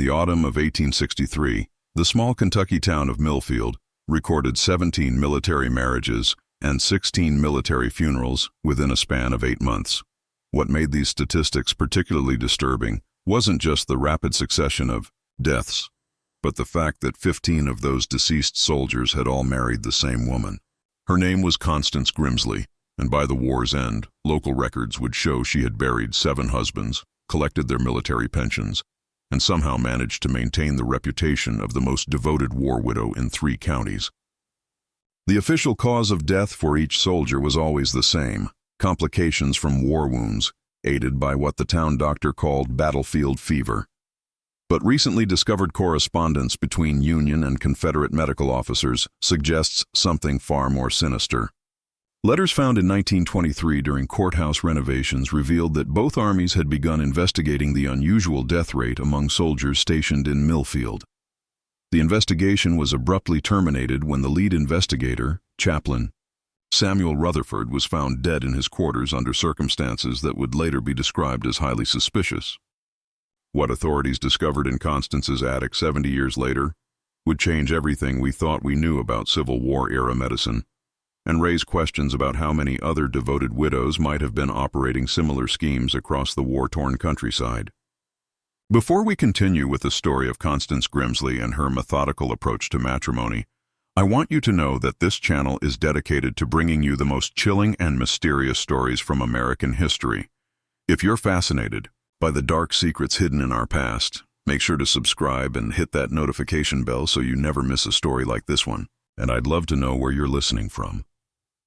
the autumn of 1863, the small Kentucky town of Millfield recorded 17 military marriages and 16 military funerals within a span of 8 months. What made these statistics particularly disturbing wasn't just the rapid succession of deaths, but the fact that 15 of those deceased soldiers had all married the same woman. Her name was Constance Grimsley, and by the war's end, local records would show she had buried 7 husbands, collected their military pensions, and somehow managed to maintain the reputation of the most devoted war widow in 3 counties. The official cause of death for each soldier was always the same: complications from war wounds, aided by what the town doctor called battlefield fever. But recently discovered correspondence between Union and Confederate medical officers suggests something far more sinister. Letters found in 1923 during courthouse renovations revealed that both armies had begun investigating the unusual death rate among soldiers stationed in Millfield. The investigation was abruptly terminated when the lead investigator, Chaplain Samuel Rutherford, was found dead in his quarters under circumstances that would later be described as highly suspicious. What authorities discovered in Constance's attic 70 years later would change everything we thought we knew about Civil War-era medicine, and raise questions about how many other devoted widows might have been operating similar schemes across the war-torn countryside. Before we continue with the story of Constance Grimsley and her methodical approach to matrimony, I want you to know that this channel is dedicated to bringing you the most chilling and mysterious stories from American history. If you're fascinated by the dark secrets hidden in our past, make sure to subscribe and hit that notification bell so you never miss a story like this one. And I'd love to know where you're listening from.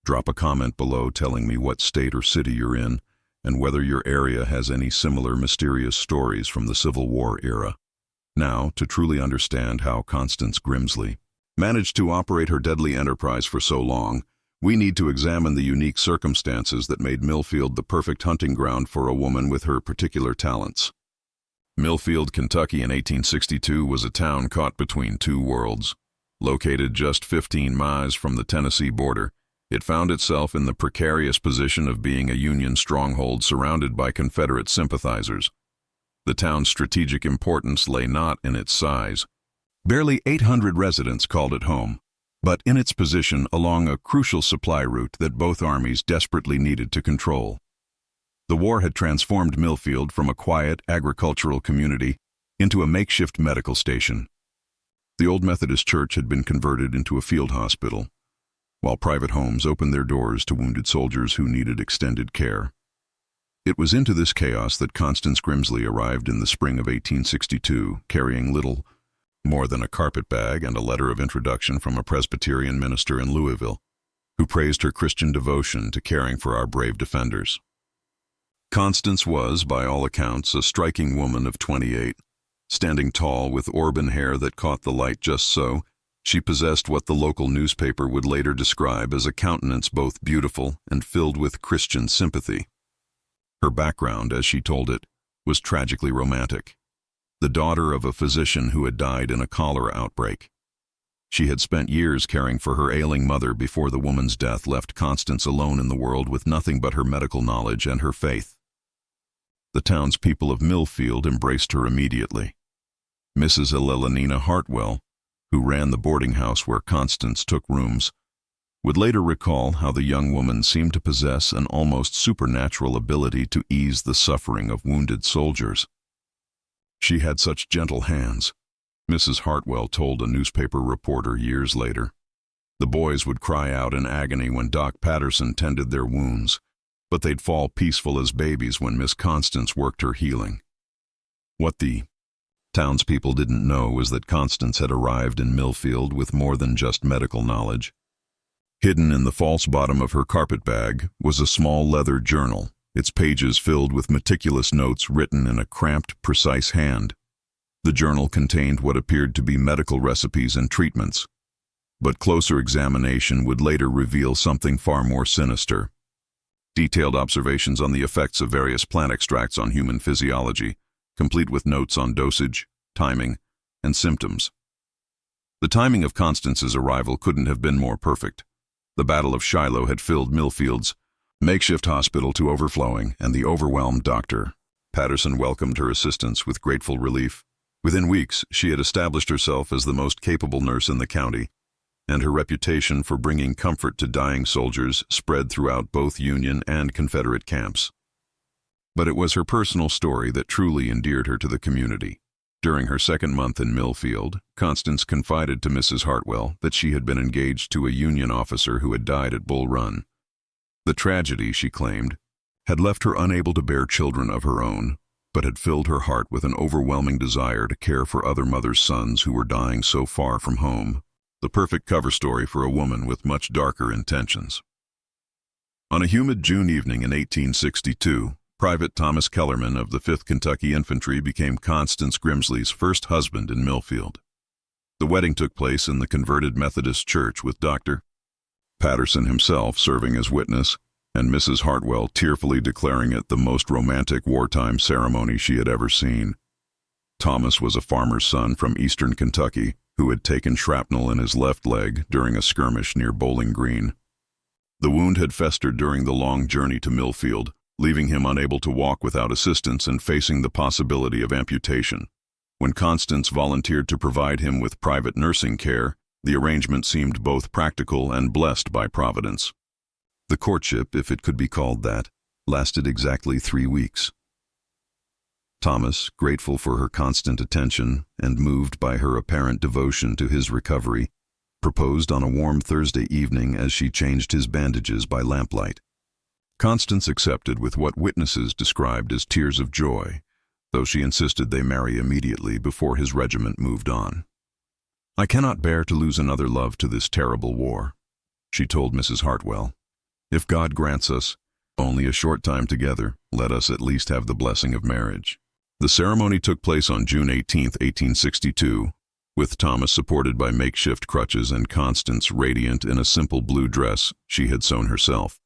Drop a comment below telling me what state or city you're in and whether your area has any similar mysterious stories from the Civil War era. Now, to truly understand how Constance Grimsley managed to operate her deadly enterprise for so long, we need to examine the unique circumstances that made Millfield the perfect hunting ground for a woman with her particular talents. Millfield, Kentucky in 1862 was a town caught between 2 worlds. Located just 15 miles from the Tennessee border, it found itself in the precarious position of being a Union stronghold surrounded by Confederate sympathizers. The town's strategic importance lay not in its size. Barely 800 residents called it home, but in its position along a crucial supply route that both armies desperately needed to control. The war had transformed Millfield from a quiet agricultural community into a makeshift medical station. The old Methodist church had been converted into a field hospital, while private homes opened their doors to wounded soldiers who needed extended care. It was into this chaos that Constance Grimsley arrived in the spring of 1862, carrying little more than a carpet bag and a letter of introduction from a Presbyterian minister in Louisville, who praised her Christian devotion to caring for our brave defenders. Constance was, by all accounts, a striking woman of 28. Standing tall with auburn hair that caught the light just so, she possessed what the local newspaper would later describe as a countenance both beautiful and filled with Christian sympathy. Her background, as she told it, was tragically romantic. The daughter of a physician who had died in a cholera outbreak. She had spent years caring for her ailing mother before the woman's death left Constance alone in the world with nothing but her medical knowledge and her faith. The townspeople of Millfield embraced her immediately. Mrs. Eleanina Hartwell, who ran the boarding house where Constance took rooms, would later recall how the young woman seemed to possess an almost supernatural ability to ease the suffering of wounded soldiers. She had such gentle hands, Mrs. Hartwell told a newspaper reporter years later. The boys would cry out in agony when Doc Patterson tended their wounds, but they'd fall peaceful as babies when Miss Constance worked her healing. What the townspeople didn't know was that Constance had arrived in Millfield with more than just medical knowledge. Hidden in the false bottom of her carpet bag was a small leather journal, its pages filled with meticulous notes written in a cramped, precise hand. The journal contained what appeared to be medical recipes and treatments, but closer examination would later reveal something far more sinister. Detailed observations on the effects of various plant extracts on human physiology, complete with notes on dosage, timing, and symptoms. The timing of Constance's arrival couldn't have been more perfect. The Battle of Shiloh had filled Millfield's makeshift hospital to overflowing, and the overwhelmed Dr. Patterson welcomed her assistance with grateful relief. Within weeks, she had established herself as the most capable nurse in the county, and her reputation for bringing comfort to dying soldiers spread throughout both Union and Confederate camps. But it was her personal story that truly endeared her to the community. During her second month in Millfield, Constance confided to Mrs. Hartwell that she had been engaged to a Union officer who had died at Bull Run. The tragedy, she claimed, had left her unable to bear children of her own, but had filled her heart with an overwhelming desire to care for other mothers' sons who were dying so far from home. The perfect cover story for a woman with much darker intentions. On a humid June evening in 1862, Private Thomas Kellerman of the 5th Kentucky Infantry became Constance Grimsley's first husband in Millfield. The wedding took place in the converted Methodist church with Dr. Patterson himself serving as witness, and Mrs. Hartwell tearfully declaring it the most romantic wartime ceremony she had ever seen. Thomas was a farmer's son from eastern Kentucky who had taken shrapnel in his left leg during a skirmish near Bowling Green. The wound had festered during the long journey to Millfield, leaving him unable to walk without assistance and facing the possibility of amputation. When Constance volunteered to provide him with private nursing care, the arrangement seemed both practical and blessed by Providence. The courtship, if it could be called that, lasted exactly 3 weeks. Thomas, grateful for her constant attention and moved by her apparent devotion to his recovery, proposed on a warm Thursday evening as she changed his bandages by lamplight. Constance accepted with what witnesses described as tears of joy, though she insisted they marry immediately before his regiment moved on. "I cannot bear to lose another love to this terrible war," she told Mrs. Hartwell. "If God grants us only a short time together, let us at least have the blessing of marriage." The ceremony took place on June 18, 1862, with Thomas supported by makeshift crutches and Constance radiant in a simple blue dress she had sewn herself.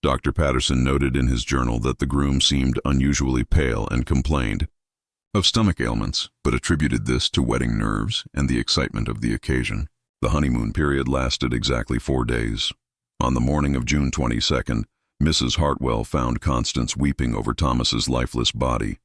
Dr. Patterson noted in his journal that the groom seemed unusually pale and complained of stomach ailments, but attributed this to wedding nerves and the excitement of the occasion. The honeymoon period lasted exactly 4 days. On the morning of June 22nd, Mrs. Hartwell found Constance weeping over Thomas's lifeless body.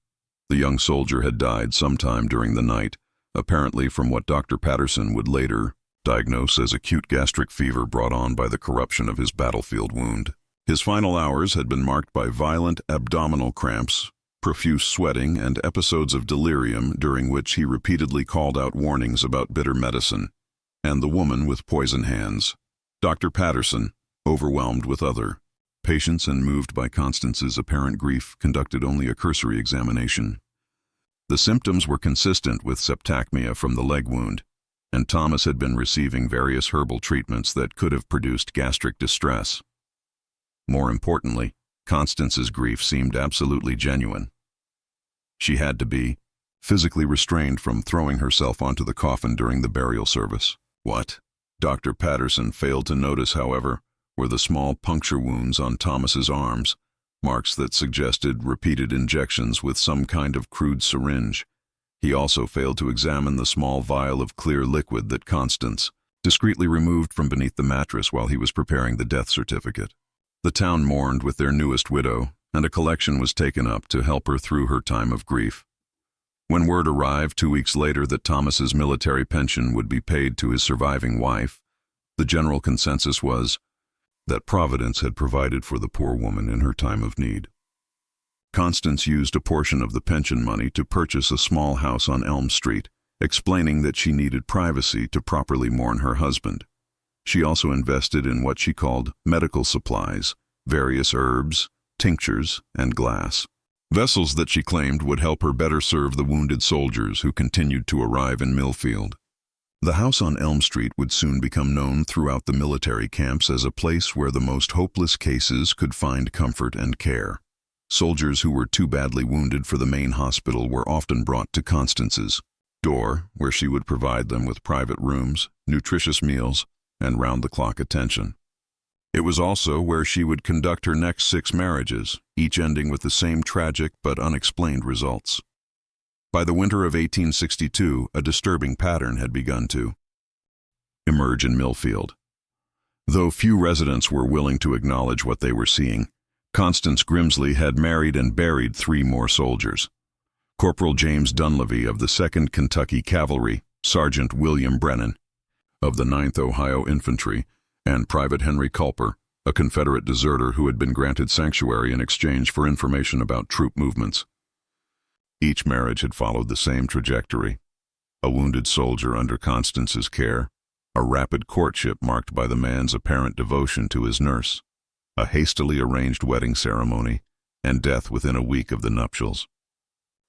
The young soldier had died sometime during the night, apparently from what Dr. Patterson would later diagnose as acute gastric fever brought on by the corruption of his battlefield wound. His final hours had been marked by violent abdominal cramps, profuse sweating, and episodes of delirium during which he repeatedly called out warnings about bitter medicine, and the woman with poison hands. Dr. Patterson, overwhelmed with other patients and moved by Constance's apparent grief, conducted only a cursory examination. The symptoms were consistent with septicemia from the leg wound, and Thomas had been receiving various herbal treatments that could have produced gastric distress. More importantly, Constance's grief seemed absolutely genuine. She had to be physically restrained from throwing herself onto the coffin during the burial service. What Dr. Patterson failed to notice, however, were the small puncture wounds on Thomas's arms, marks that suggested repeated injections with some kind of crude syringe. He also failed to examine the small vial of clear liquid that Constance discreetly removed from beneath the mattress while he was preparing the death certificate. The town mourned with their newest widow, and a collection was taken up to help her through her time of grief. When word arrived 2 weeks later that Thomas's military pension would be paid to his surviving wife, the general consensus was that Providence had provided for the poor woman in her time of need. Constance used a portion of the pension money to purchase a small house on Elm Street, explaining that she needed privacy to properly mourn her husband. She also invested in what she called medical supplies, various herbs, tinctures, and glass. Vessels that she claimed would help her better serve the wounded soldiers who continued to arrive in Millfield. The house on Elm Street would soon become known throughout the military camps as a place where the most hopeless cases could find comfort and care. Soldiers who were too badly wounded for the main hospital were often brought to Constance's door, where she would provide them with private rooms, nutritious meals, and round-the-clock attention. It was also where she would conduct her next 6 marriages, each ending with the same tragic but unexplained results. By the winter of 1862, a disturbing pattern had begun to emerge in Millfield. Though few residents were willing to acknowledge what they were seeing, Constance Grimsley had married and buried 3 more soldiers. Corporal James Dunleavy of the 2nd Kentucky Cavalry, Sergeant William Brennan of the 9th Ohio Infantry, and Private Henry Culper, a Confederate deserter who had been granted sanctuary in exchange for information about troop movements. Each marriage had followed the same trajectory: a wounded soldier under Constance's care, a rapid courtship marked by the man's apparent devotion to his nurse, a hastily arranged wedding ceremony, and death within a week of the nuptials.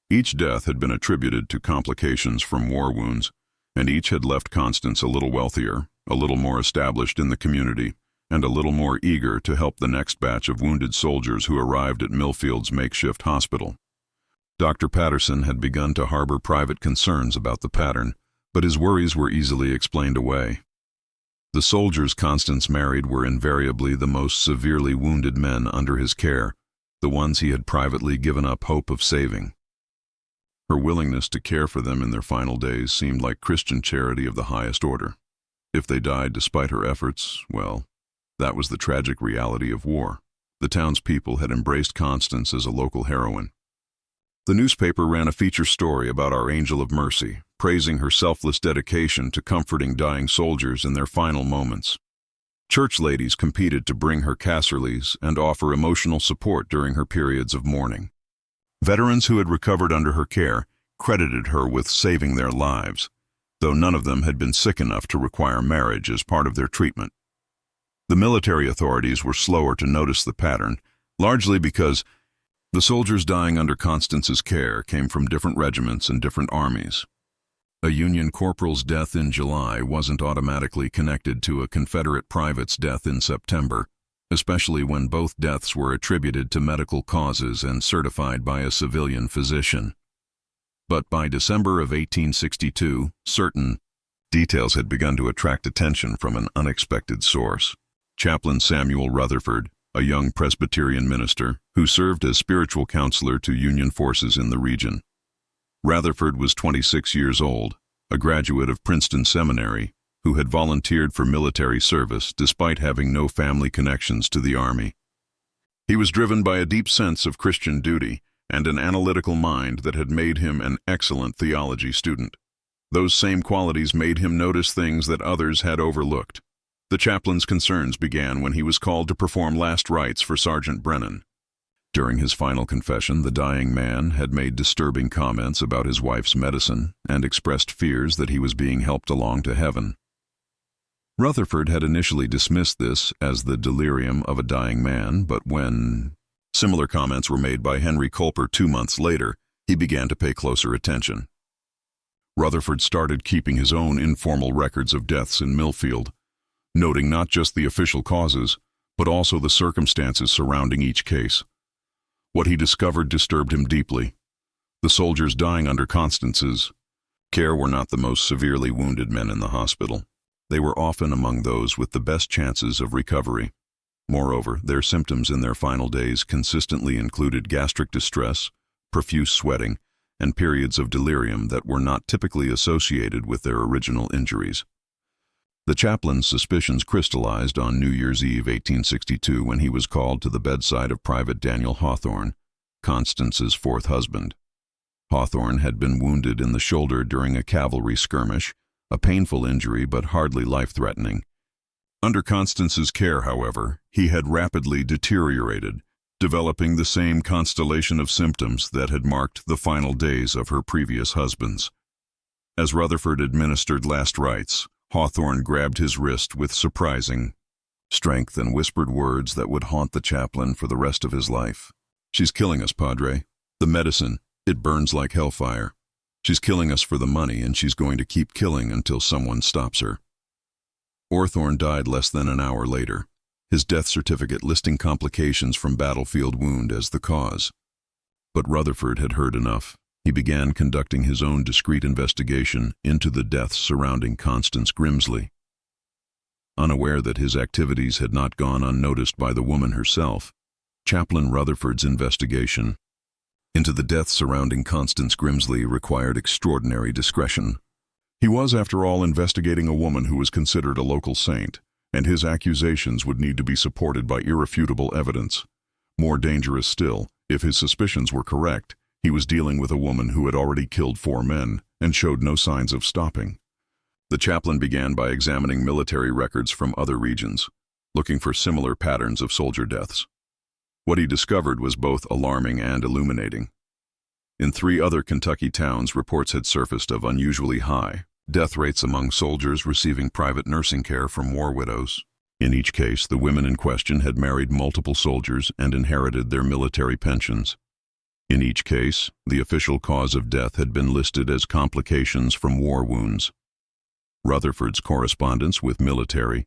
Each death had been attributed to complications from war wounds, and each had left Constance a little wealthier, a little more established in the community, and a little more eager to help the next batch of wounded soldiers who arrived at Millfield's makeshift hospital. Dr. Patterson had begun to harbor private concerns about the pattern, but his worries were easily explained away. The soldiers Constance married were invariably the most severely wounded men under his care, the ones he had privately given up hope of saving. Her willingness to care for them in their final days seemed like Christian charity of the highest order. If they died despite her efforts, well, that was the tragic reality of war. The townspeople had embraced Constance as a local heroine. The newspaper ran a feature story about our Angel of Mercy, praising her selfless dedication to comforting dying soldiers in their final moments. Church ladies competed to bring her casseroles and offer emotional support during her periods of mourning. Veterans who had recovered under her care credited her with saving their lives, though none of them had been sick enough to require marriage as part of their treatment. The military authorities were slower to notice the pattern, largely because the soldiers dying under Constance's care came from different regiments and different armies. A Union corporal's death in July wasn't automatically connected to a Confederate private's death in September, especially when both deaths were attributed to medical causes and certified by a civilian physician. But by December of 1862, certain details had begun to attract attention from an unexpected source. Chaplain Samuel Rutherford, a young Presbyterian minister who served as spiritual counselor to Union forces in the region. Rutherford was 26 years old, a graduate of Princeton Seminary, who had volunteered for military service despite having no family connections to the Army. He was driven by a deep sense of Christian duty and an analytical mind that had made him an excellent theology student. Those same qualities made him notice things that others had overlooked. The chaplain's concerns began when he was called to perform last rites for Sergeant Brennan. During his final confession, the dying man had made disturbing comments about his wife's medicine and expressed fears that he was being helped along to heaven. Rutherford had initially dismissed this as the delirium of a dying man, but when similar comments were made by Henry Culper 2 months later, he began to pay closer attention. Rutherford started keeping his own informal records of deaths in Millfield, noting not just the official causes, but also the circumstances surrounding each case. What he discovered disturbed him deeply. The soldiers dying under Constance's care were not the most severely wounded men in the hospital. They were often among those with the best chances of recovery. Moreover, their symptoms in their final days consistently included gastric distress, profuse sweating, and periods of delirium that were not typically associated with their original injuries. The chaplain's suspicions crystallized on New Year's Eve 1862 when he was called to the bedside of Private Daniel Hawthorne, Constance's fourth husband. Hawthorne had been wounded in the shoulder during a cavalry skirmish, a painful injury but hardly life-threatening. Under Constance's care, however, he had rapidly deteriorated, developing the same constellation of symptoms that had marked the final days of her previous husbands. As Rutherford administered last rites, Hawthorne grabbed his wrist with surprising strength and whispered words that would haunt the chaplain for the rest of his life. "She's killing us, Padre. The medicine, it burns like hellfire. She's killing us for the money, and she's going to keep killing until someone stops her." Hawthorne died less than an hour later, his death certificate listing complications from battlefield wound as the cause. But Rutherford had heard enough. He began conducting his own discreet investigation into the deaths surrounding Constance Grimsley. Unaware that his activities had not gone unnoticed by the woman herself, Chaplain Rutherford's investigation into the deaths surrounding Constance Grimsley required extraordinary discretion. He was, after all, investigating a woman who was considered a local saint, and his accusations would need to be supported by irrefutable evidence. More dangerous still, if his suspicions were correct, He was dealing with a woman who had already killed 4 men and showed no signs of stopping. The chaplain began by examining military records from other regions, looking for similar patterns of soldier deaths. What he discovered was both alarming and illuminating. In 3 other Kentucky towns, reports had surfaced of unusually high death rates among soldiers receiving private nursing care from war widows. In each case, the women in question had married multiple soldiers and inherited their military pensions. In each case, the official cause of death had been listed as complications from war wounds. Rutherford's correspondence with military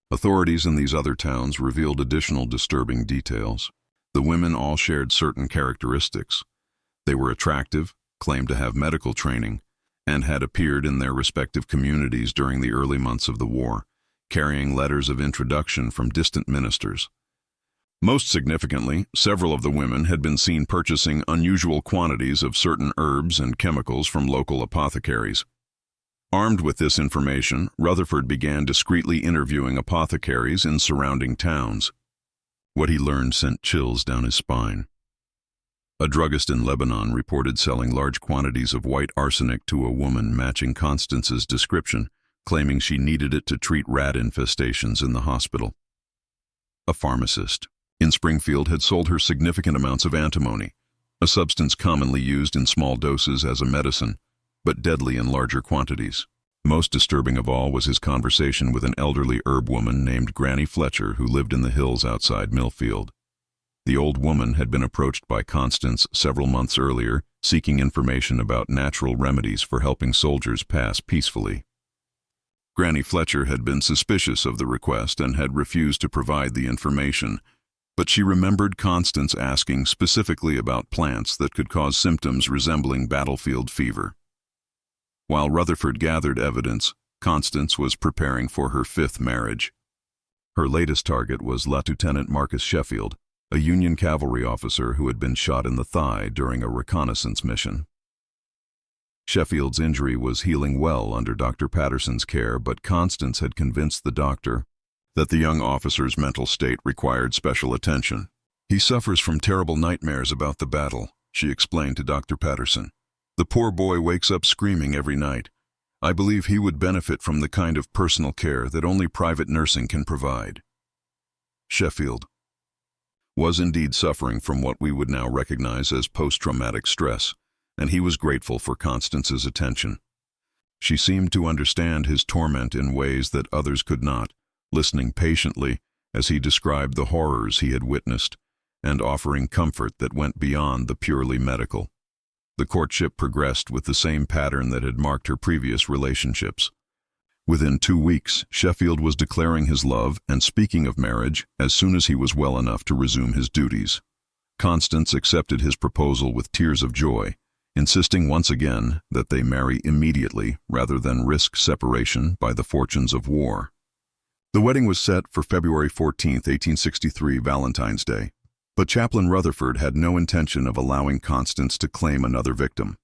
authorities in these other towns revealed additional disturbing details. The women all shared certain characteristics. They were attractive, claimed to have medical training, and had appeared in their respective communities during the early months of the war, carrying letters of introduction from distant ministers. Most significantly, several of the women had been seen purchasing unusual quantities of certain herbs and chemicals from local apothecaries. Armed with this information, Rutherford began discreetly interviewing apothecaries in surrounding towns. What he learned sent chills down his spine. A druggist in Lebanon reported selling large quantities of white arsenic to a woman matching Constance's description, claiming she needed it to treat rat infestations in the hospital. A pharmacist in Springfield had sold her significant amounts of antimony, a substance commonly used in small doses as a medicine, but deadly in larger quantities. Most disturbing of all was his conversation with an elderly herb woman named Granny Fletcher who lived in the hills outside Millfield. The old woman had been approached by Constance several months earlier, seeking information about natural remedies for helping soldiers pass peacefully. Granny Fletcher had been suspicious of the request and had refused to provide the information, but she remembered Constance asking specifically about plants that could cause symptoms resembling battlefield fever. While Rutherford gathered evidence, Constance was preparing for her 5th marriage. Her latest target was Lieutenant Marcus Sheffield, a Union cavalry officer who had been shot in the thigh during a reconnaissance mission. Sheffield's injury was healing well under Dr. Patterson's care, but Constance had convinced the doctor that the young officer's mental state required special attention. "He suffers from terrible nightmares about the battle," she explained to Dr. Patterson. "The poor boy wakes up screaming every night. I believe he would benefit from the kind of personal care that only private nursing can provide." Sheffield was indeed suffering from what we would now recognize as post-traumatic stress, and he was grateful for Constance's attention. She seemed to understand his torment in ways that others could not, listening patiently as he described the horrors he had witnessed, and offering comfort that went beyond the purely medical. The courtship progressed with the same pattern that had marked her previous relationships. Within 2 weeks, Sheffield was declaring his love and speaking of marriage as soon as he was well enough to resume his duties. Constance accepted his proposal with tears of joy, insisting once again that they marry immediately rather than risk separation by the fortunes of war. The wedding was set for February 14, 1863, Valentine's Day, but Chaplain Rutherford had no intention of allowing Constance to claim another victim.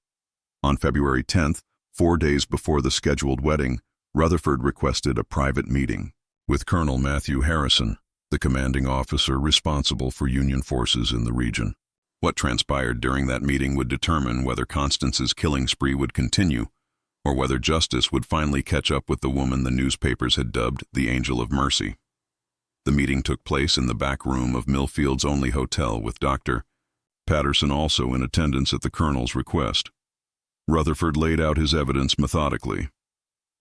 On February 10th, 4 days before the scheduled wedding, Rutherford requested a private meeting with Colonel Matthew Harrison, the commanding officer responsible for Union forces in the region. What transpired during that meeting would determine whether Constance's killing spree would continue, or whether justice would finally catch up with the woman the newspapers had dubbed the Angel of Mercy. The meeting took place in the back room of Millfield's only hotel, with Dr. Patterson also in attendance at the colonel's request. Rutherford laid out his evidence methodically.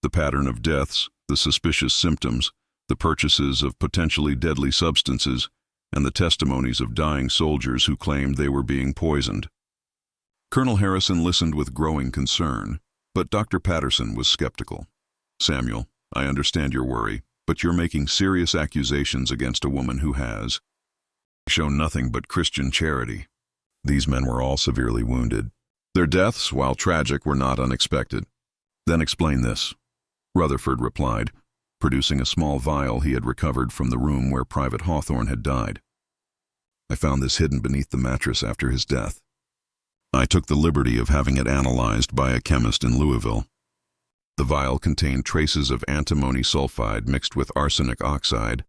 The pattern of deaths, the suspicious symptoms, the purchases of potentially deadly substances, and the testimonies of dying soldiers who claimed they were being poisoned. Colonel Harrison listened with growing concern, but Dr. Patterson was skeptical. "Samuel, I understand your worry, but you're making serious accusations against a woman who has shown nothing but Christian charity. These men were all severely wounded. Their deaths, while tragic, were not unexpected." "Then explain this," Rutherford replied, producing a small vial he had recovered from the room where Private Hawthorne had died. "I found this hidden beneath the mattress after his death. I took the liberty of having it analyzed by a chemist in Louisville. The vial contained traces of antimony sulfide mixed with arsenic oxide,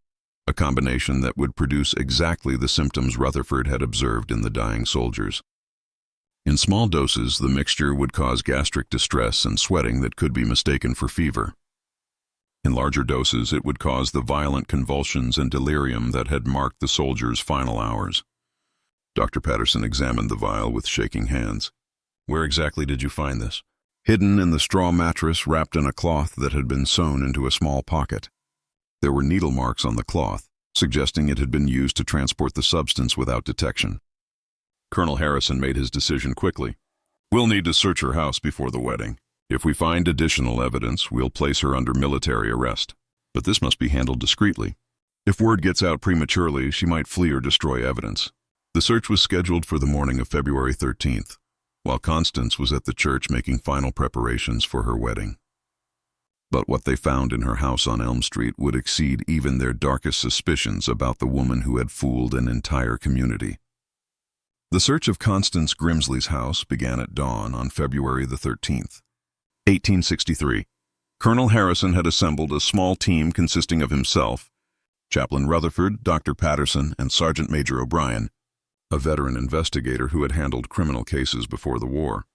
a combination that would produce exactly the symptoms Rutherford had observed in the dying soldiers. In small doses, the mixture would cause gastric distress and sweating that could be mistaken for fever. In larger doses, it would cause the violent convulsions and delirium that had marked the soldier's final hours. Dr. Patterson examined the vial with shaking hands. "Where exactly did you find this?" "Hidden in the straw mattress wrapped in a cloth that had been sewn into a small pocket." There were needle marks on the cloth, suggesting it had been used to transport the substance without detection. Colonel Harrison made his decision quickly. "We'll need to search her house before the wedding. If we find additional evidence, we'll place her under military arrest. But this must be handled discreetly. If word gets out prematurely, she might flee or destroy evidence." The search was scheduled for the morning of February 13th, while Constance was at the church making final preparations for her wedding. But what they found in her house on Elm Street would exceed even their darkest suspicions about the woman who had fooled an entire community. The search of Constance Grimsley's house began at dawn on February the 13th, 1863. Colonel Harrison had assembled a small team consisting of himself, Chaplain Rutherford, Dr. Patterson, and Sergeant Major O'Brien, a veteran investigator who had handled criminal cases before the war.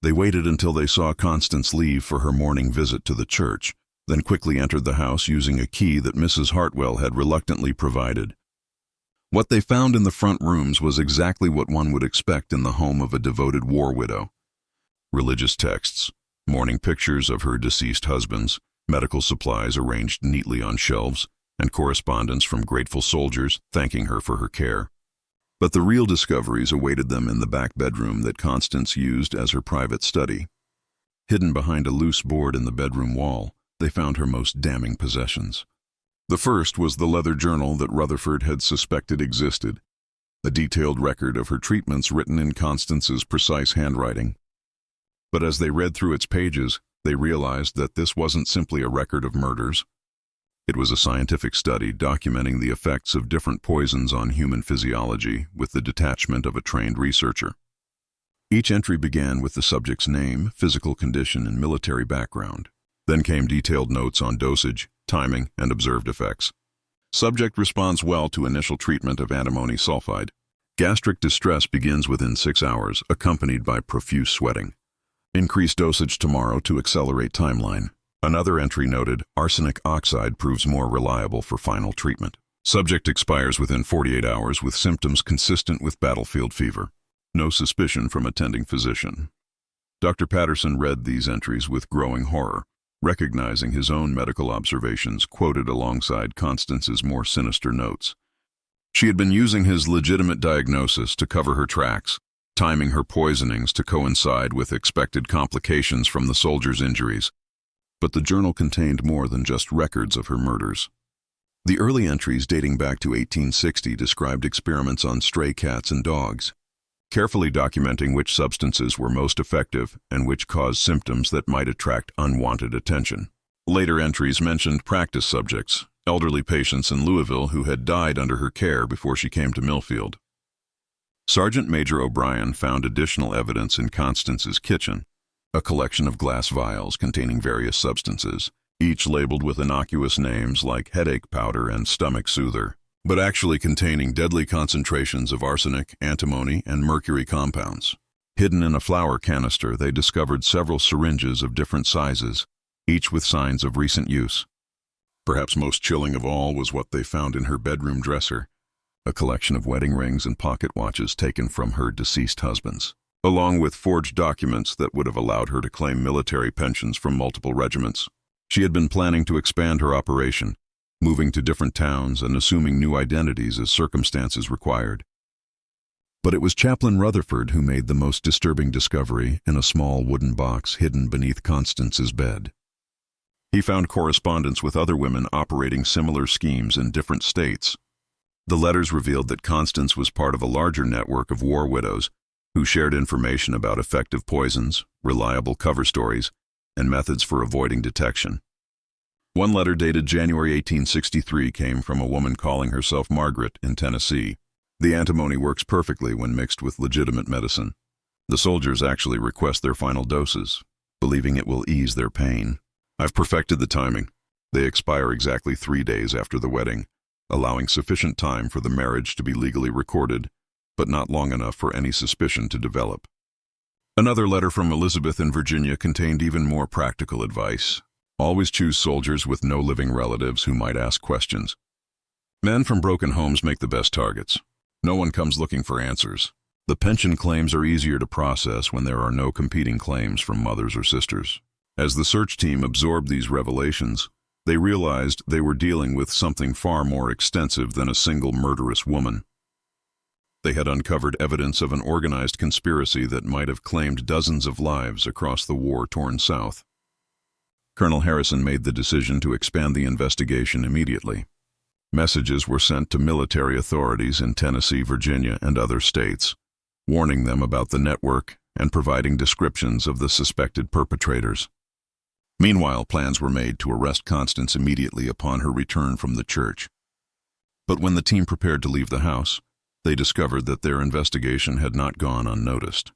They waited until they saw Constance leave for her morning visit to the church, then quickly entered the house using a key that Mrs. Hartwell had reluctantly provided. What they found in the front rooms was exactly what one would expect in the home of a devoted war widow. Religious texts, mourning pictures of her deceased husbands, medical supplies arranged neatly on shelves, and correspondence from grateful soldiers thanking her for her care. But the real discoveries awaited them in the back bedroom that Constance used as her private study. Hidden behind a loose board in the bedroom wall, they found her most damning possessions. The first was the leather journal that Rutherford had suspected existed, a detailed record of her treatments written in Constance's precise handwriting. But as they read through its pages, they realized that this wasn't simply a record of murders. It was a scientific study documenting the effects of different poisons on human physiology with the detachment of a trained researcher. Each entry began with the subject's name, physical condition, and military background. Then came detailed notes on dosage, timing, and observed effects. Subject responds well to initial treatment of antimony sulfide. Gastric distress begins within 6 hours, accompanied by profuse sweating. Increase dosage tomorrow to accelerate timeline. Another entry noted, arsenic oxide proves more reliable for final treatment. Subject expires within 48 hours with symptoms consistent with battlefield fever. No suspicion from attending physician. Dr. Patterson read these entries with growing horror, recognizing his own medical observations quoted alongside Constance's more sinister notes. She had been using his legitimate diagnosis to cover her tracks, timing her poisonings to coincide with expected complications from the soldier's injuries. But the journal contained more than just records of her murders. The early entries dating back to 1860 described experiments on stray cats and dogs, carefully documenting which substances were most effective and which caused symptoms that might attract unwanted attention. Later entries mentioned practice subjects, elderly patients in Louisville who had died under her care before she came to Millfield. Sergeant Major O'Brien found additional evidence in Constance's kitchen, a collection of glass vials containing various substances, each labeled with innocuous names like headache powder and stomach soother, but actually containing deadly concentrations of arsenic, antimony, and mercury compounds. Hidden in a flour canister, they discovered several syringes of different sizes, each with signs of recent use. Perhaps most chilling of all was what they found in her bedroom dresser, a collection of wedding rings and pocket watches taken from her deceased husbands, along with forged documents that would have allowed her to claim military pensions from multiple regiments. She had been planning to expand her operation, moving to different towns and assuming new identities as circumstances required. But it was Chaplain Rutherford who made the most disturbing discovery in a small wooden box hidden beneath Constance's bed. He found correspondence with other women operating similar schemes in different states. The letters revealed that Constance was part of a larger network of war widows who shared information about effective poisons, reliable cover stories, and methods for avoiding detection. One letter dated January 1863 came from a woman calling herself Margaret in Tennessee. The antimony works perfectly when mixed with legitimate medicine. The soldiers actually request their final doses, believing it will ease their pain. I've perfected the timing. They expire exactly 3 days after the wedding, allowing sufficient time for the marriage to be legally recorded, but not long enough for any suspicion to develop. Another letter from Elizabeth in Virginia contained even more practical advice. Always choose soldiers with no living relatives who might ask questions. Men from broken homes make the best targets. No one comes looking for answers. The pension claims are easier to process when there are no competing claims from mothers or sisters. As the search team absorbed these revelations, they realized they were dealing with something far more extensive than a single murderous woman. They had uncovered evidence of an organized conspiracy that might have claimed dozens of lives across the war-torn South. Colonel Harrison made the decision to expand the investigation immediately. Messages were sent to military authorities in Tennessee, Virginia, and other states, warning them about the network and providing descriptions of the suspected perpetrators. Meanwhile, plans were made to arrest Constance immediately upon her return from the church. But when the team prepared to leave the house, they discovered that their investigation had not gone unnoticed.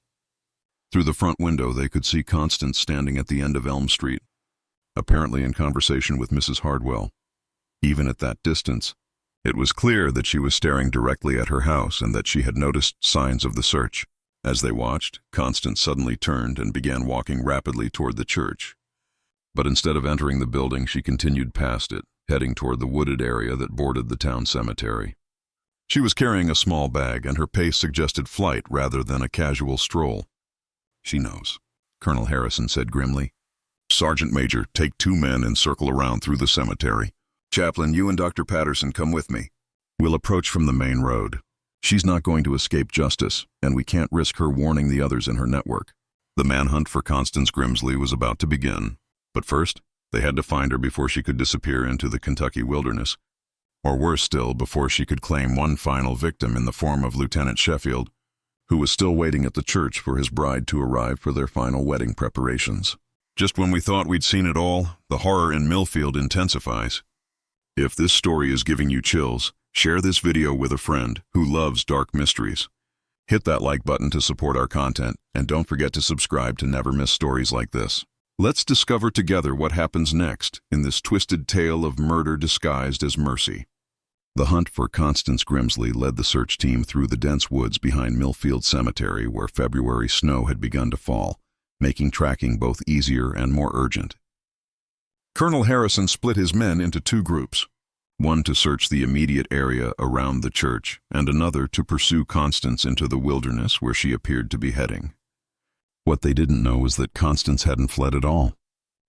Through the front window, they could see Constance standing at the end of Elm Street, apparently in conversation with Mrs. Hardwell. Even at that distance, it was clear that she was staring directly at her house and that she had noticed signs of the search. As they watched, Constance suddenly turned and began walking rapidly toward the church. But instead of entering the building, she continued past it, heading toward the wooded area that bordered the town cemetery. She was carrying a small bag, and her pace suggested flight rather than a casual stroll. "She knows," Colonel Harrison said grimly. "Sergeant Major, take 2 men and circle around through the cemetery. Chaplain, you and Dr. Patterson come with me. We'll approach from the main road. She's not going to escape justice, and we can't risk her warning the others in her network." The manhunt for Constance Grimsley was about to begin, but first, they had to find her before she could disappear into the Kentucky wilderness, or worse still, before she could claim one final victim in the form of Lieutenant Sheffield, who was still waiting at the church for his bride to arrive for their final wedding preparations. Just when we thought we'd seen it all, the horror in Millfield intensifies. If this story is giving you chills, share this video with a friend who loves dark mysteries. Hit that like button to support our content, and don't forget to subscribe to never miss stories like this. Let's discover together what happens next in this twisted tale of murder disguised as mercy. The hunt for Constance Grimsley led the search team through the dense woods behind Millfield Cemetery, where February snow had begun to fall, making tracking both easier and more urgent. Colonel Harrison split his men into 2 groups, one to search the immediate area around the church, and another to pursue Constance into the wilderness where she appeared to be heading. What they didn't know was that Constance hadn't fled at all.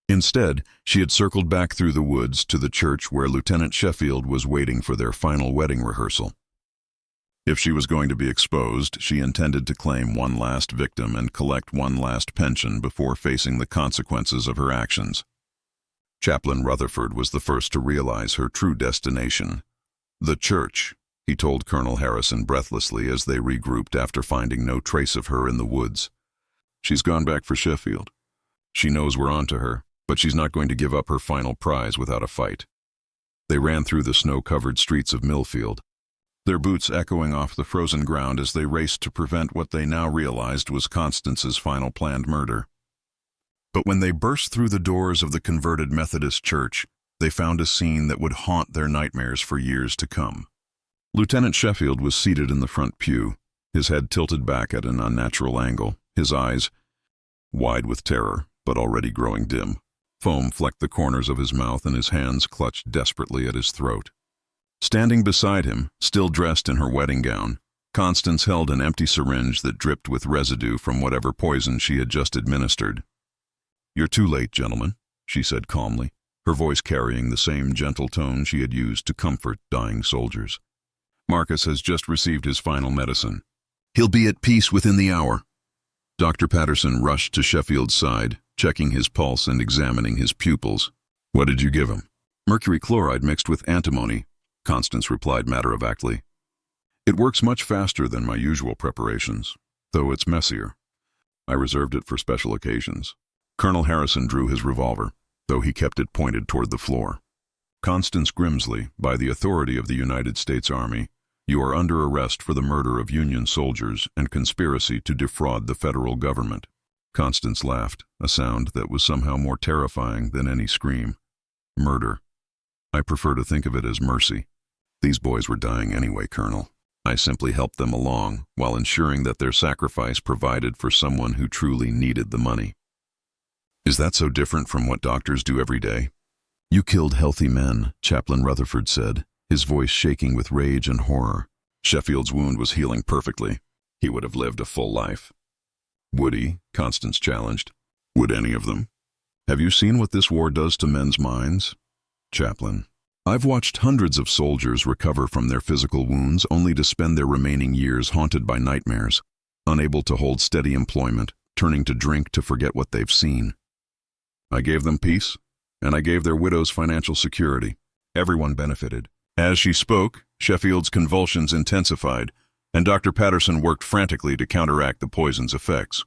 Instead, she had circled back through the woods to the church where Lieutenant Sheffield was waiting for their final wedding rehearsal. If she was going to be exposed, she intended to claim one last victim and collect one last pension before facing the consequences of her actions. Chaplain Rutherford was the first to realize her true destination. "The church," he told Colonel Harrison breathlessly as they regrouped after finding no trace of her in the woods. "She's gone back for Sheffield. She knows we're onto her, but she's not going to give up her final prize without a fight." They ran through the snow-covered streets of Millfield, their boots echoing off the frozen ground as they raced to prevent what they now realized was Constance's final planned murder. But when they burst through the doors of the converted Methodist church, they found a scene that would haunt their nightmares for years to come. Lieutenant Sheffield was seated in the front pew, his head tilted back at an unnatural angle, his eyes wide with terror, but already growing dim. Foam flecked the corners of his mouth and his hands clutched desperately at his throat. Standing beside him, still dressed in her wedding gown, Constance held an empty syringe that dripped with residue from whatever poison she had just administered. "You're too late, gentlemen," she said calmly, her voice carrying the same gentle tone she had used to comfort dying soldiers. "Marcus has just received his final medicine. He'll be at peace within the hour." Dr. Patterson rushed to Sheffield's side, checking his pulse and examining his pupils. "What did you give him?" "Mercury chloride mixed with antimony," Constance replied matter-of-factly. "It works much faster than my usual preparations, though it's messier. I reserved it for special occasions." Colonel Harrison drew his revolver, though he kept it pointed toward the floor. "Constance Grimsley, by the authority of the United States Army, you are under arrest for the murder of Union soldiers and conspiracy to defraud the federal government." Constance laughed, a sound that was somehow more terrifying than any scream. "Murder. I prefer to think of it as mercy. These boys were dying anyway, Colonel." I simply helped them along while ensuring that their sacrifice provided for someone who truly needed the money. Is that so different from what doctors do every day? You killed healthy men, Chaplain Rutherford said, his voice shaking with rage and horror. Sheffield's wound was healing perfectly. He would have lived a full life. Would he? Constance challenged. Would any of them? Have you seen what this war does to men's minds? Chaplain. I've watched hundreds of soldiers recover from their physical wounds only to spend their remaining years haunted by nightmares, unable to hold steady employment, turning to drink to forget what they've seen. I gave them peace, and I gave their widows financial security. Everyone benefited. As she spoke, Sheffield's convulsions intensified, and Dr. Patterson worked frantically to counteract the poison's effects.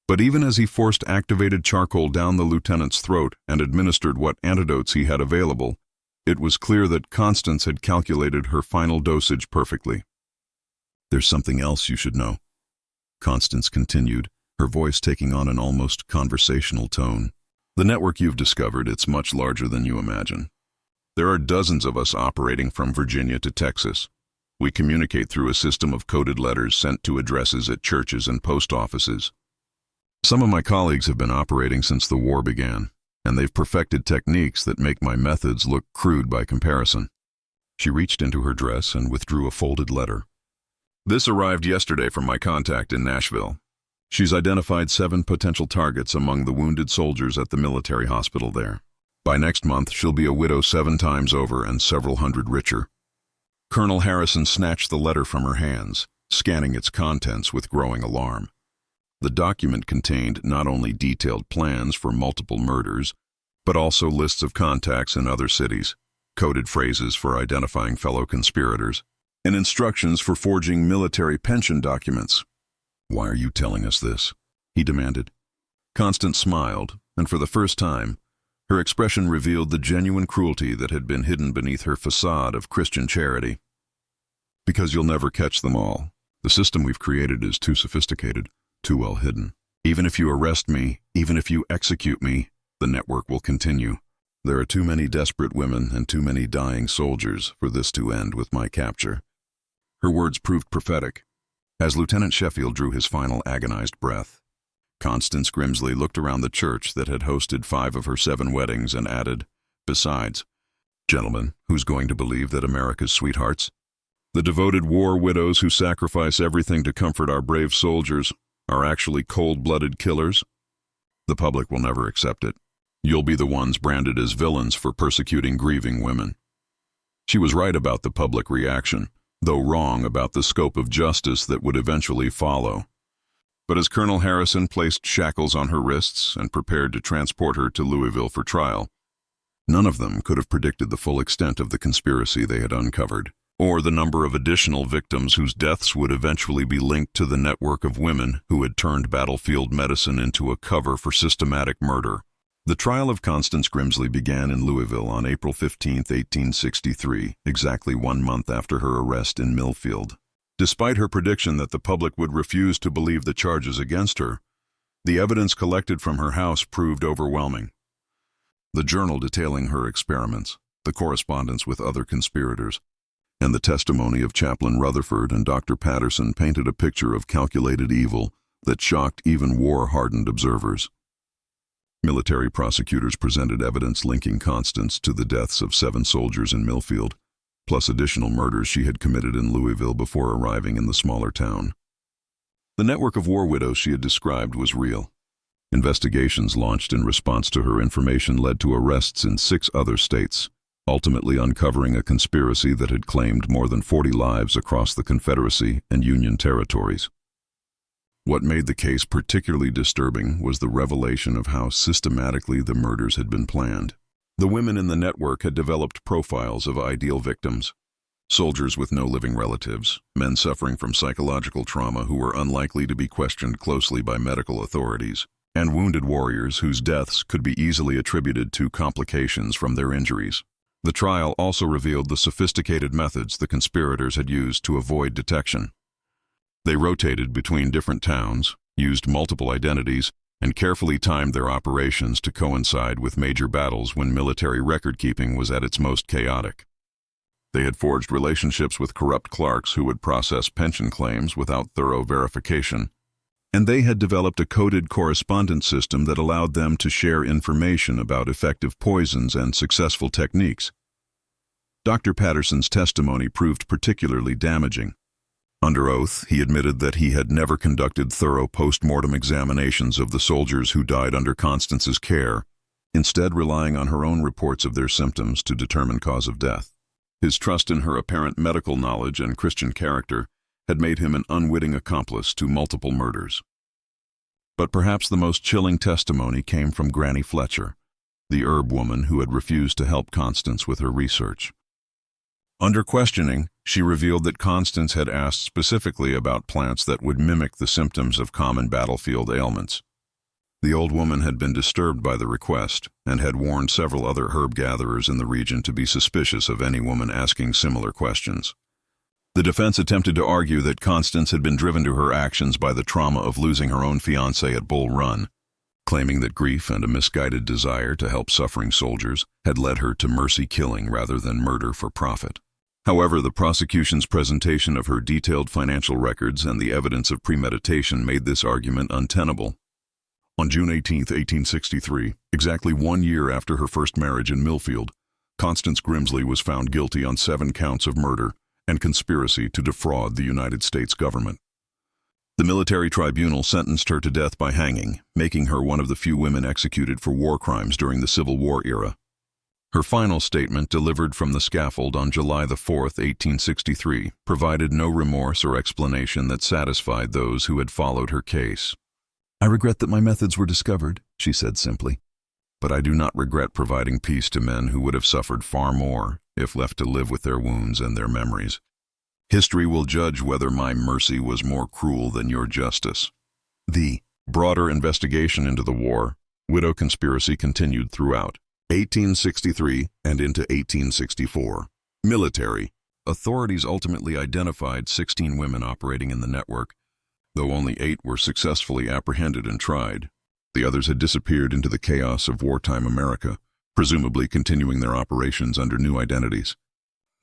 But even as he forced activated charcoal down the lieutenant's throat and administered what antidotes he had available, it was clear that Constance had calculated her final dosage perfectly. There's something else you should know, Constance continued, her voice taking on an almost conversational tone. The network you've discovered, it's much larger than you imagine. There are dozens of us operating from Virginia to Texas. We communicate through a system of coded letters sent to addresses at churches and post offices. Some of my colleagues have been operating since the war began, and they've perfected techniques that make my methods look crude by comparison. She reached into her dress and withdrew a folded letter. This arrived yesterday from my contact in Nashville. She's identified 7 potential targets among the wounded soldiers at the military hospital there. By next month, she'll be a widow 7 times over and several hundred richer. Colonel Harrison snatched the letter from her hands, scanning its contents with growing alarm. The document contained not only detailed plans for multiple murders, but also lists of contacts in other cities, coded phrases for identifying fellow conspirators, and instructions for forging military pension documents. Why are you telling us this? He demanded. Constance smiled, and for the first time, her expression revealed the genuine cruelty that had been hidden beneath her facade of Christian charity. Because you'll never catch them all. The system we've created is too sophisticated, too well hidden. Even if you arrest me, even if you execute me, the network will continue. There are too many desperate women and too many dying soldiers for this to end with my capture. Her words proved prophetic. As Lieutenant Sheffield drew his final agonized breath, Constance Grimsley looked around the church that had hosted 5 of her 7 weddings and added, besides, gentlemen, who's going to believe that America's sweethearts, the devoted war widows who sacrifice everything to comfort our brave soldiers, are actually cold-blooded killers? The public will never accept it. You'll be the ones branded as villains for persecuting grieving women. She was right about the public reaction, though wrong about the scope of justice that would eventually follow. But as Colonel Harrison placed shackles on her wrists and prepared to transport her to Louisville for trial, none of them could have predicted the full extent of the conspiracy they had uncovered, or the number of additional victims whose deaths would eventually be linked to the network of women who had turned battlefield medicine into a cover for systematic murder. The trial of Constance Grimsley began in Louisville on April 15, 1863, exactly 1 month after her arrest in Millfield. Despite her prediction that the public would refuse to believe the charges against her, the evidence collected from her house proved overwhelming. The journal detailing her experiments, the correspondence with other conspirators, and the testimony of Chaplain Rutherford and Dr. Patterson painted a picture of calculated evil that shocked even war-hardened observers. Military prosecutors presented evidence linking Constance to the deaths of 7 soldiers in Millfield, plus additional murders she had committed in Louisville before arriving in the smaller town. The network of war widows she had described was real. Investigations launched in response to her information led to arrests in 6 other states, ultimately uncovering a conspiracy that had claimed more than 40 lives across the Confederacy and Union territories. What made the case particularly disturbing was the revelation of how systematically the murders had been planned. The women in the network had developed profiles of ideal victims. Soldiers with no living relatives, men suffering from psychological trauma who were unlikely to be questioned closely by medical authorities, and wounded warriors whose deaths could be easily attributed to complications from their injuries. The trial also revealed the sophisticated methods the conspirators had used to avoid detection. They rotated between different towns, used multiple identities, and carefully timed their operations to coincide with major battles when military record-keeping was at its most chaotic. They had forged relationships with corrupt clerks who would process pension claims without thorough verification. And they had developed a coded correspondence system that allowed them to share information about effective poisons and successful techniques. Dr. Patterson's testimony proved particularly damaging. Under oath, he admitted that he had never conducted thorough post-mortem examinations of the soldiers who died under Constance's care, instead relying on her own reports of their symptoms to determine cause of death. His trust in her apparent medical knowledge and Christian character had made him an unwitting accomplice to multiple murders. But perhaps the most chilling testimony came from Granny Fletcher, the herb woman who had refused to help Constance with her research. Under questioning, she revealed that Constance had asked specifically about plants that would mimic the symptoms of common battlefield ailments. The old woman had been disturbed by the request and had warned several other herb gatherers in the region to be suspicious of any woman asking similar questions. The defense attempted to argue that Constance had been driven to her actions by the trauma of losing her own fiancé at Bull Run, claiming that grief and a misguided desire to help suffering soldiers had led her to mercy killing rather than murder for profit. However, the prosecution's presentation of her detailed financial records and the evidence of premeditation made this argument untenable. On June 18, 1863, exactly 1 year after her first marriage in Millfield, Constance Grimsley was found guilty on 7 counts of murder and conspiracy to defraud the United States government. The military tribunal sentenced her to death by hanging, making her one of the few women executed for war crimes during the Civil War era. Her final statement, delivered from the scaffold on July 4, 1863, provided no remorse or explanation that satisfied those who had followed her case. "I regret that my methods were discovered," she said simply, "but I do not regret providing peace to men who would have suffered far more if left to live with their wounds and their memories. History will judge whether my mercy was more cruel than your justice." The broader investigation into the war, widow conspiracy continued throughout 1863 and into 1864. Military authorities ultimately identified 16 women operating in the network, though only 8 were successfully apprehended and tried. The others had disappeared into the chaos of wartime America, presumably continuing their operations under new identities.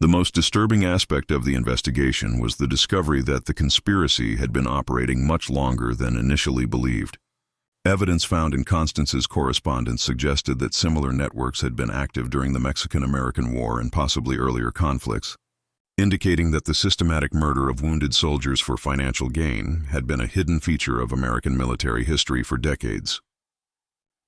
The most disturbing aspect of the investigation was the discovery that the conspiracy had been operating much longer than initially believed. Evidence found in Constance's correspondence suggested that similar networks had been active during the Mexican-American War and possibly earlier conflicts, indicating that the systematic murder of wounded soldiers for financial gain had been a hidden feature of American military history for decades.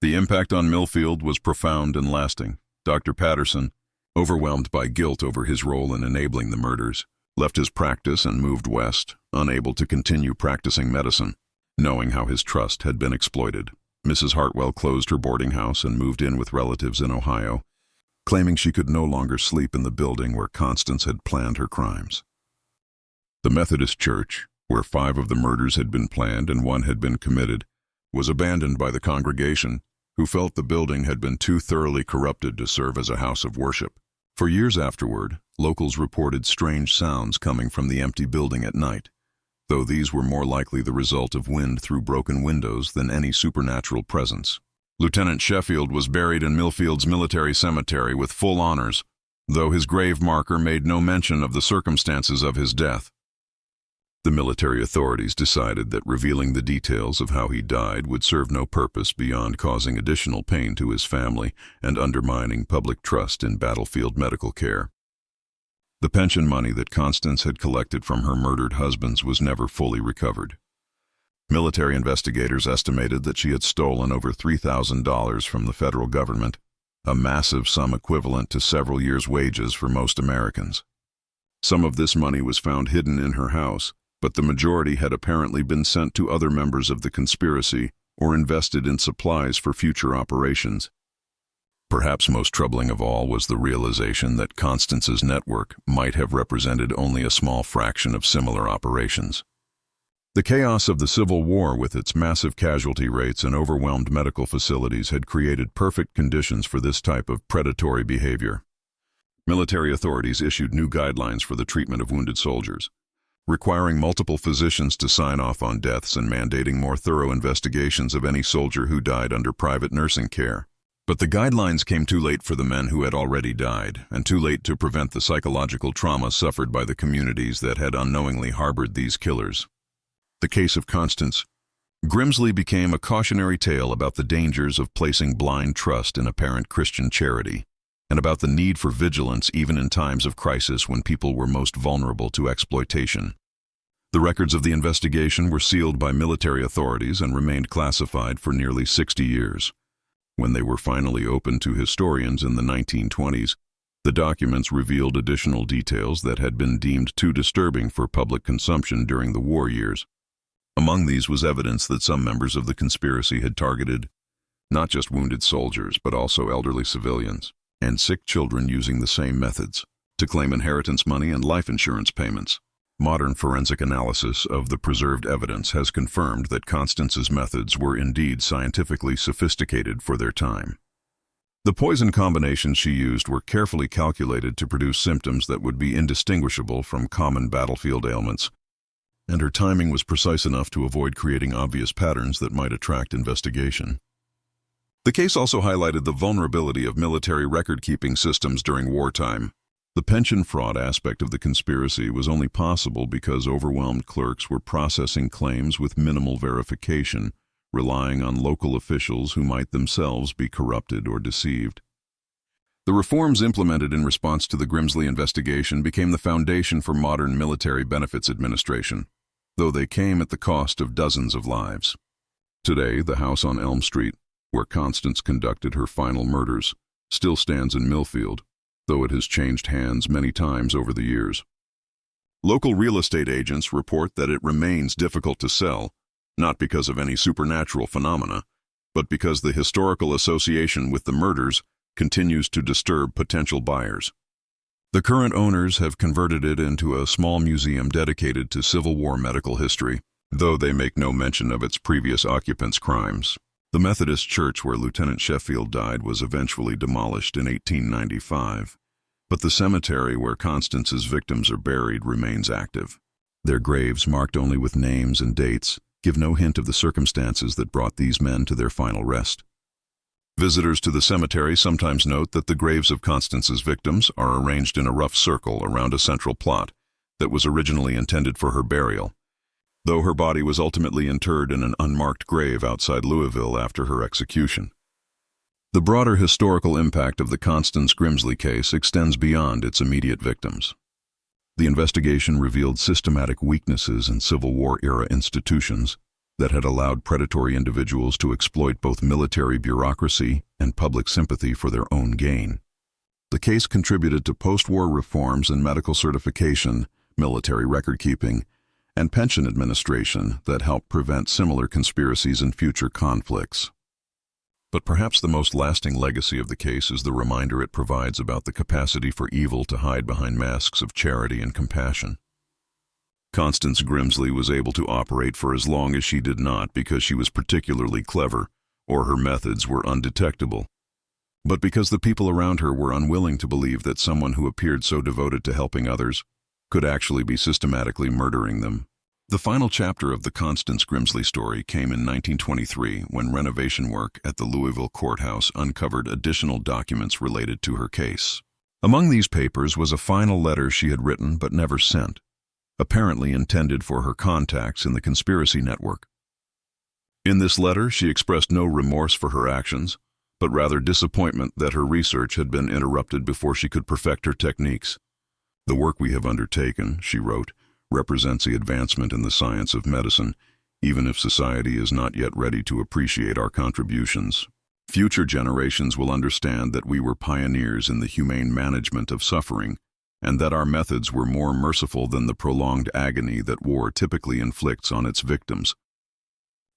The impact on Millfield was profound and lasting. Dr. Patterson, overwhelmed by guilt over his role in enabling the murders, left his practice and moved west, unable to continue practicing medicine, knowing how his trust had been exploited. Mrs. Hartwell closed her boarding house and moved in with relatives in Ohio, claiming she could no longer sleep in the building where Constance had planned her crimes. The Methodist Church, where 5 of the murders had been planned and 1 had been committed, was abandoned by the congregation, who felt the building had been too thoroughly corrupted to serve as a house of worship. For years afterward, locals reported strange sounds coming from the empty building at night, though these were more likely the result of wind through broken windows than any supernatural presence. Lieutenant Sheffield was buried in Millfield's military cemetery with full honors, though his grave marker made no mention of the circumstances of his death. The military authorities decided that revealing the details of how he died would serve no purpose beyond causing additional pain to his family and undermining public trust in battlefield medical care. The pension money that Constance had collected from her murdered husbands was never fully recovered. Military investigators estimated that she had stolen over $3,000 from the federal government, a massive sum equivalent to several years' wages for most Americans. Some of this money was found hidden in her house, but the majority had apparently been sent to other members of the conspiracy or invested in supplies for future operations. Perhaps most troubling of all was the realization that Constance's network might have represented only a small fraction of similar operations. The chaos of the Civil War, with its massive casualty rates and overwhelmed medical facilities, had created perfect conditions for this type of predatory behavior. Military authorities issued new guidelines for the treatment of wounded soldiers, requiring multiple physicians to sign off on deaths and mandating more thorough investigations of any soldier who died under private nursing care. But the guidelines came too late for the men who had already died, and too late to prevent the psychological trauma suffered by the communities that had unknowingly harbored these killers. The case of Constance. Grimsley became a cautionary tale about the dangers of placing blind trust in apparent Christian charity, and about the need for vigilance even in times of crisis when people were most vulnerable to exploitation. The records of the investigation were sealed by military authorities and remained classified for nearly 60 years. When they were finally opened to historians in the 1920s, the documents revealed additional details that had been deemed too disturbing for public consumption during the war years. Among these was evidence that some members of the conspiracy had targeted not just wounded soldiers, but also elderly civilians and sick children using the same methods to claim inheritance money and life insurance payments. Modern forensic analysis of the preserved evidence has confirmed that Constance's methods were indeed scientifically sophisticated for their time. The poison combinations she used were carefully calculated to produce symptoms that would be indistinguishable from common battlefield ailments, and her timing was precise enough to avoid creating obvious patterns that might attract investigation. The case also highlighted the vulnerability of military record-keeping systems during wartime. The pension fraud aspect of the conspiracy was only possible because overwhelmed clerks were processing claims with minimal verification, relying on local officials who might themselves be corrupted or deceived. The reforms implemented in response to the Grimsley investigation became the foundation for modern military benefits administration, though they came at the cost of dozens of lives. Today, the house on Elm Street, where Constance conducted her final murders, still stands in Millfield, though it has changed hands many times over the years. Local real estate agents report that it remains difficult to sell, not because of any supernatural phenomena, but because the historical association with the murders continues to disturb potential buyers. The current owners have converted it into a small museum dedicated to Civil War medical history, though they make no mention of its previous occupants' crimes. The Methodist church where Lieutenant Sheffield died was eventually demolished in 1895, but the cemetery where Constance's victims are buried remains active. Their graves, marked only with names and dates, give no hint of the circumstances that brought these men to their final rest. Visitors to the cemetery sometimes note that the graves of Constance's victims are arranged in a rough circle around a central plot that was originally intended for her burial, though her body was ultimately interred in an unmarked grave outside Louisville after her execution. The broader historical impact of the Constance Grimsley case extends beyond its immediate victims. The investigation revealed systematic weaknesses in Civil War-era institutions that had allowed predatory individuals to exploit both military bureaucracy and public sympathy for their own gain. The case contributed to post-war reforms in medical certification, military record-keeping, and pension administration that helped prevent similar conspiracies and future conflicts. But perhaps the most lasting legacy of the case is the reminder it provides about the capacity for evil to hide behind masks of charity and compassion. Constance Grimsley was able to operate for as long as she did not because she was particularly clever, or her methods were undetectable, but because the people around her were unwilling to believe that someone who appeared so devoted to helping others could actually be systematically murdering them. The final chapter of the Constance Grimsley story came in 1923 when renovation work at the Louisville courthouse uncovered additional documents related to her case. Among these papers was a final letter she had written but never sent, apparently intended for her contacts in the conspiracy network. In this letter, she expressed no remorse for her actions, but rather disappointment that her research had been interrupted before she could perfect her techniques. "The work we have undertaken," she wrote, "represents the advancement in the science of medicine, even if society is not yet ready to appreciate our contributions. Future generations will understand that we were pioneers in the humane management of suffering, and that our methods were more merciful than the prolonged agony that war typically inflicts on its victims."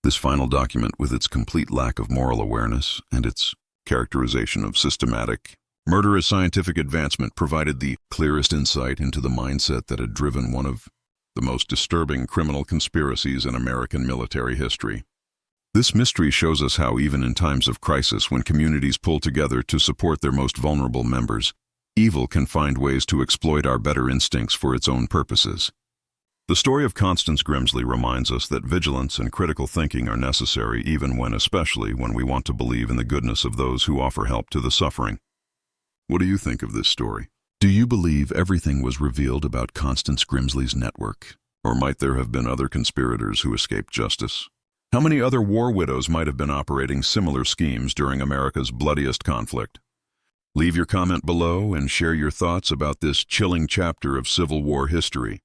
This final document, with its complete lack of moral awareness and its characterization of systematic, murderous scientific advancement, provided the clearest insight into the mindset that had driven one of the most disturbing criminal conspiracies in American military history. This mystery shows us how, even in times of crisis, when communities pull together to support their most vulnerable members, evil can find ways to exploit our better instincts for its own purposes. The story of Constance Grimsley reminds us that vigilance and critical thinking are necessary especially when we want to believe in the goodness of those who offer help to the suffering. What do you think of this story? Do you believe everything was revealed about Constance Grimsley's network? Or might there have been other conspirators who escaped justice? How many other war widows might have been operating similar schemes during America's bloodiest conflict? Leave your comment below and share your thoughts about this chilling chapter of Civil War history.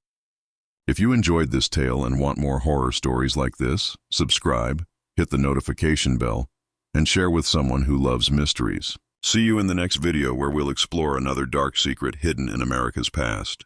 If you enjoyed this tale and want more horror stories like this, subscribe, hit the notification bell, and share with someone who loves mysteries. See you in the next video where we'll explore another dark secret hidden in America's past.